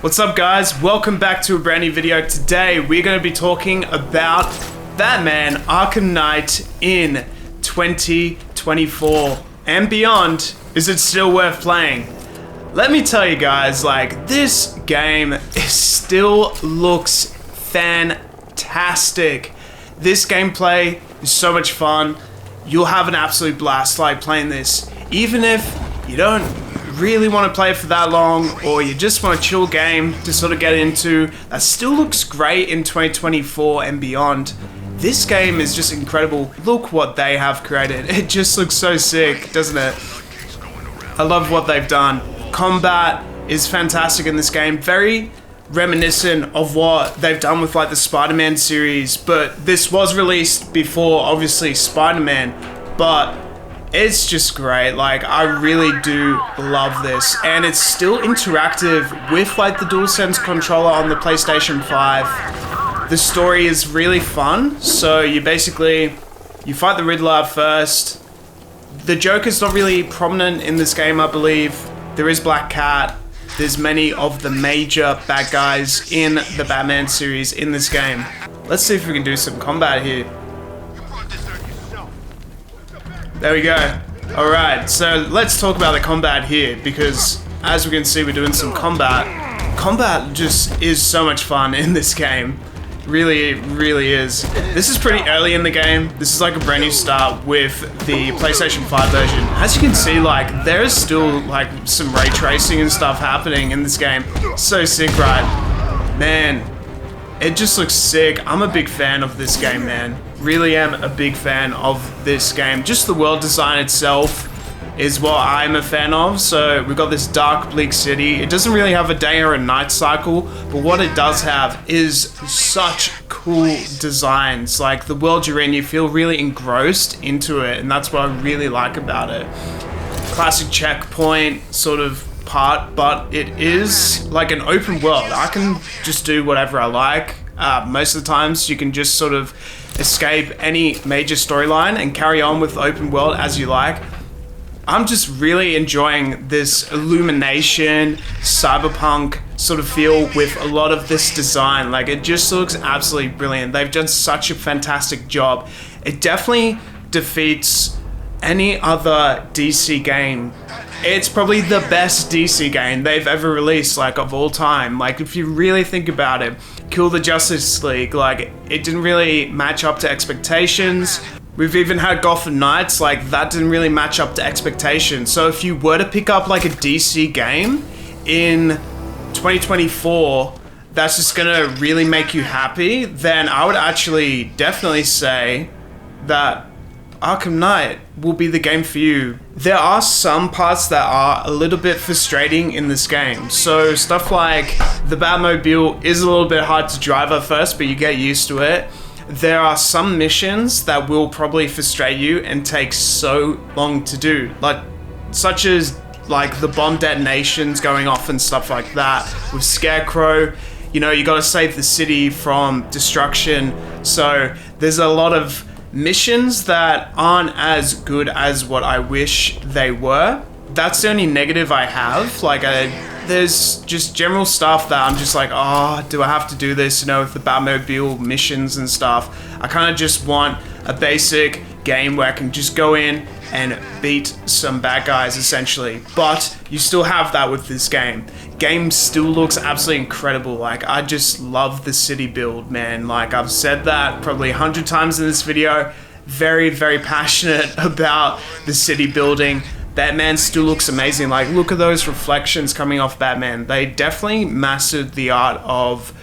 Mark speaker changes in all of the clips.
Speaker 1: What's up guys, welcome back to a brand new video. Today we're going to be talking about Batman Arkham Knight in 2024 and beyond. Is it still worth playing? Let me tell you guys, like, this game still looks fantastic. This gameplay is so much fun. You'll have an absolute blast like playing this, even if you don't really want to play it for that long, or you just want a chill game to sort of get into. That still looks great in 2024 and beyond. This game is just incredible. Look what they have created. It just looks so sick, doesn't it? I love what they've done. Combat is fantastic in this game. Very reminiscent of what they've done with like the Spider-Man series, but this was released before obviously Spider-Man, but it's just great. Like, I really do love this, and it's still interactive with like the DualSense controller on the PlayStation 5. The story is really fun. So you fight the Riddler first. The Joker's not really prominent in this game, I believe. There is Black Cat. There's many of the major bad guys in the Batman series in this game. Let's see if we can do some combat here. There we go. Alright, so let's talk about the combat here, because as we can see, we're doing some combat. Combat just is so much fun in this game. Really is. This is pretty early in the game. This is like a brand new start with the PlayStation 5 version. As you can see, like, there is still like some ray tracing and stuff happening in this game. So sick, right? Man, it just looks sick. I'm a big fan of this game, man. Really am a big fan of this game. Just the world design itself is what I'm a fan of. So we've got this dark, bleak city. It doesn't really have a day or a night cycle, but what it does have is such cool designs. Like, the world you're in, you feel really engrossed into it, and that's what I really like about it. Classic checkpoint sort of part, but it is like an open world. I can just do whatever I like. Most of the times you can just sort of escape any major storyline and carry on with the open world as you like. I'm just really enjoying this illumination, cyberpunk sort of feel with a lot of this design. Like, it just looks absolutely brilliant. They've done such a fantastic job. It definitely defeats any other DC game. It's probably the best DC game they've ever released, like, of all time. Like, if you really think about it, Kill the Justice League, like, it didn't really match up to expectations. We've even had Gotham Knights, like, that didn't really match up to expectations. So if you were to pick up like a DC game in 2024 that's just gonna really make you happy, then I would actually definitely say that Arkham Knight will be the game for you. There are some parts that are a little bit frustrating in this game. So stuff like the Batmobile is a little bit hard to drive at first, but you get used to it. There are some missions that will probably frustrate you and take so long to do, like, such as like the bomb detonations going off and stuff like that. With Scarecrow, you know, you gotta save the city from destruction. So there's a lot of missions that aren't as good as what I wish they were. That's the only negative I have. Like, there's just general stuff that I'm just like, oh, do I have to do this? You know, with the Batmobile missions and stuff. I kind of just want a basic game where I can just go in and beat some bad guys, essentially. But you still have that with this game. Game still looks absolutely incredible. Like, I just love the city build, man. Like, I've said that probably 100 times in this video. Very passionate about the city building. Batman still looks amazing. Like, look at those reflections coming off Batman. They definitely mastered the art of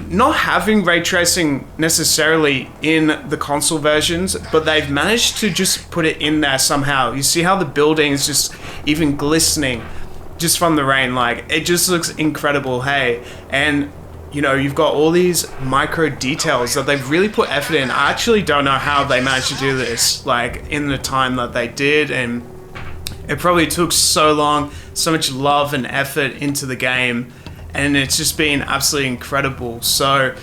Speaker 1: not having ray tracing necessarily in the console versions, but they've managed to just put it in there somehow. You see how the building is just even glistening just from the rain. Like, it just looks incredible, hey? And you know, you've got all these micro details that they've really put effort in. I actually don't know how they managed to do this, like, in the time that they did, and it probably took so long, so much love and effort into the game, and it's just been absolutely incredible. So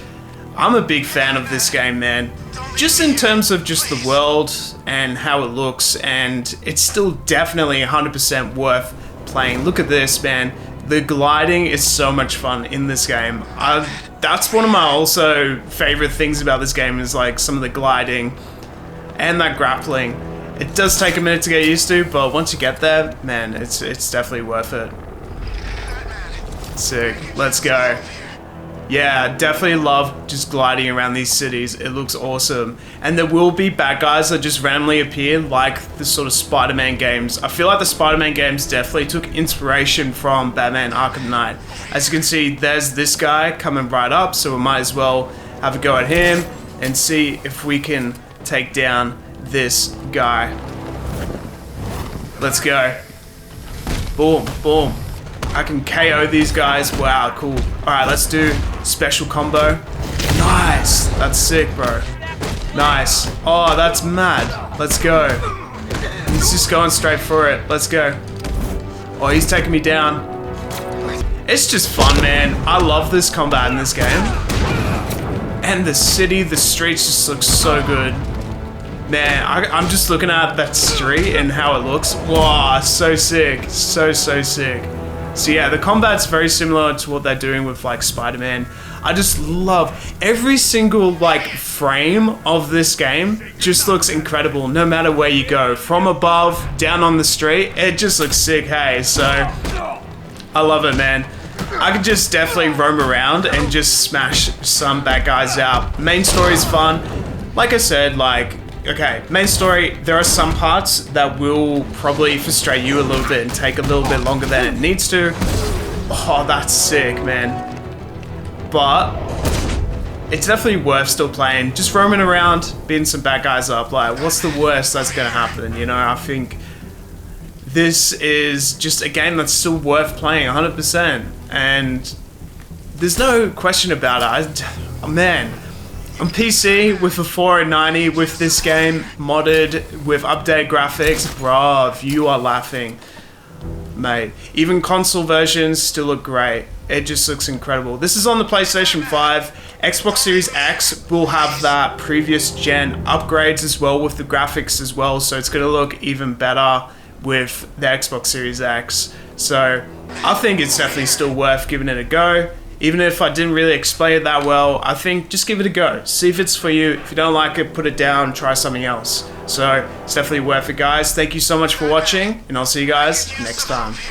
Speaker 1: I'm a big fan of this game, man. Just in terms of just the world and how it looks, and it's still definitely 100% worth playing. Look at this, man. The gliding is so much fun in this game. That's one of my also favorite things about this game is like some of the gliding and that grappling. It does take a minute to get used to, but once you get there, man, it's definitely worth it. Sick. Let's go. Yeah, definitely love just gliding around these cities. It looks awesome. And there will be bad guys that just randomly appear, like the sort of Spider-Man games. I feel like the Spider-Man games definitely took inspiration from Batman Arkham Knight. As you can see, there's this guy coming right up, so we might as well have a go at him and see if we can take down this guy. Let's go. Boom, boom. I can KO these guys. Wow, cool. Alright, let's do special combo. Nice. That's sick, bro. Nice. Oh, that's mad. Let's go. He's just going straight for it. Let's go. Oh, he's taking me down. It's just fun, man. I love this combat in this game. And the city, the streets just look so good. Man, I'm just looking at that street and how it looks. Wow, so sick. So sick. So yeah, the combat's very similar to what they're doing with like Spider-Man. I just love every single like frame of this game. Just looks incredible no matter where you go. From above, down on the street, it just looks sick, hey. So I love it, man. I could just definitely roam around and just smash some bad guys out. Main story's fun. Like I said, like, okay, main story, there are some parts that will probably frustrate you a little bit and take a little bit longer than it needs to. Oh, that's sick, man. But it's definitely worth still playing. Just roaming around, beating some bad guys up. Like, what's the worst that's gonna happen? You know, I think this is just a game that's still worth playing 100%. And there's no question about it. Man. On PC, with a 490, with this game modded, with updated graphics, bruv, you are laughing. Mate, even console versions still look great. It just looks incredible. This is on the PlayStation 5. Xbox Series X will have that previous gen upgrades as well with the graphics as well, so it's going to look even better with the Xbox Series X. So I think it's definitely still worth giving it a go. Even if I didn't really explain it that well, I think just give it a go. See if it's for you. If you don't like it, put it down, try something else. So it's definitely worth it, guys. Thank you so much for watching, and I'll see you guys next time.